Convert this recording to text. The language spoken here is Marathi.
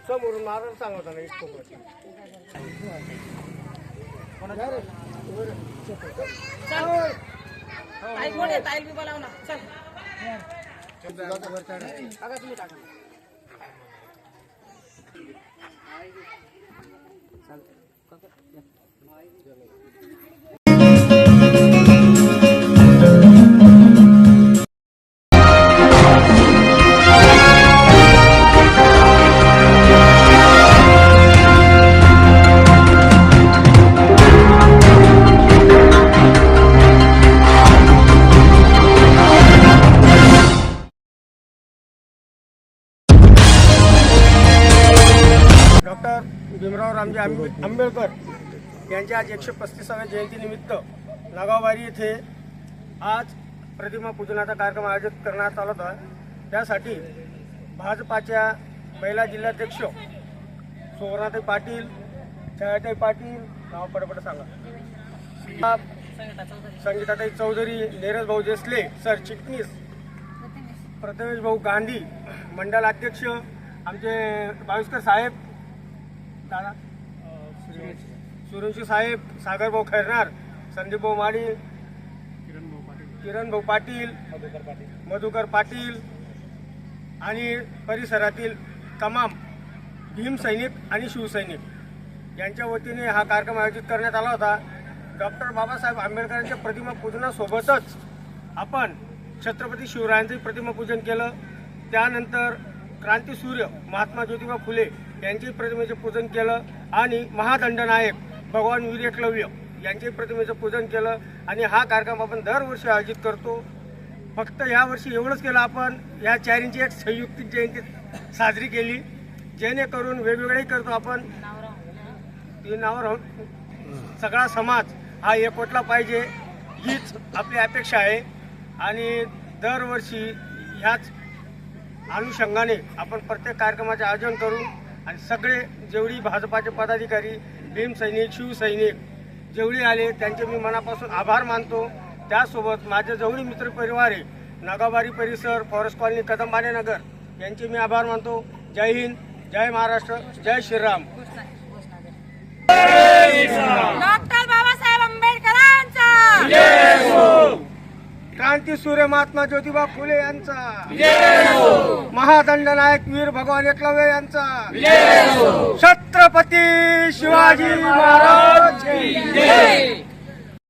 समोरून मारून सांगत ना इतकं डॉक्टर भीमराव रामजी आंबेडकर यांच्या आज 135व्या जयंतीनिमित्त नागाववाडी येथे आज प्रतिमा पूजनाचा कार्यक्रम आयोजित करण्यात आला होता। त्यासाठी भाजपाच्या महिला जिल्हाध्यक्ष सुवर्णाताई पाटील, छायाताई पाटील, नाव पडपड सांगा, संगीताताई चौधरी, नीरज भाऊ देसले, सरचिटणीस प्रथमेश भाऊ गांधी, मंडल अध्यक्ष आमचे बाविस्कर साहेब, दादा सुरेश साहेब, सागर भाऊ खैरनार, संदीप भाऊ माडी, किरण भाऊ पाटील, मधुकर पाटील आणि परिसरातील तमाम भीम सैनिक आणि शिवसैनिक यांच्या वतीने हा कार्यक्रम आयोजित करण्यात आला होता। डॉक्टर बाबासाहेब आंबेडकरांच्या प्रतिमा पूजनासोबतच आपण छत्रपती शिवरायांचे प्रतिमा पूजन केलं। त्यानंतर क्रांतीसूर्य महात्मा ज्योतिबा फुले यांचे प्रतिमेचे पूजन केलं आणि महादंडनायक भगवान वीर एकलव्य यांचे प्रतिमेचं पूजन केलं आणि हा कार्यक्रम आपण दरवर्षी आयोजित करतो। फक्त यावर्षी एवढंच केलं, आपण या चारींची एक संयुक्त जयंती साजरी केली, जेणेकरून वेगवेगळेही करतो आपण नावावर सगळा समाज हा एकवटला पाहिजे, हीच आपली अपेक्षा आहे। आणि दरवर्षी ह्याच अनुषंगाने आपण प्रत्येक कार्यक्रमाचे आयोजन करू आणि सगळे जेवढी भाजपाचे पदाधिकारी, भीम सैनिक, शिवसैनिक जेवढे आले त्यांचे मी मनापासून आभार मानतो। त्यासोबत माझे जेवढे मित्रपरिवार आहे, नागाववाडी परिसर, फॉरेस्ट कॉलनी, कदमबाने नगर यांचे मी आभार मानतो। जय हिंद, जय महाराष्ट्र, जय श्रीराम। डॉक्टर बाबासाहेब आंबेडकरांचा क्रांतीसूर्य महात्मा ज्योतिबा फुले यांचा, महादंडनायक वीर भगवान एकलव्य यांचा, छत्रपती शिवाजी महाराज की जय।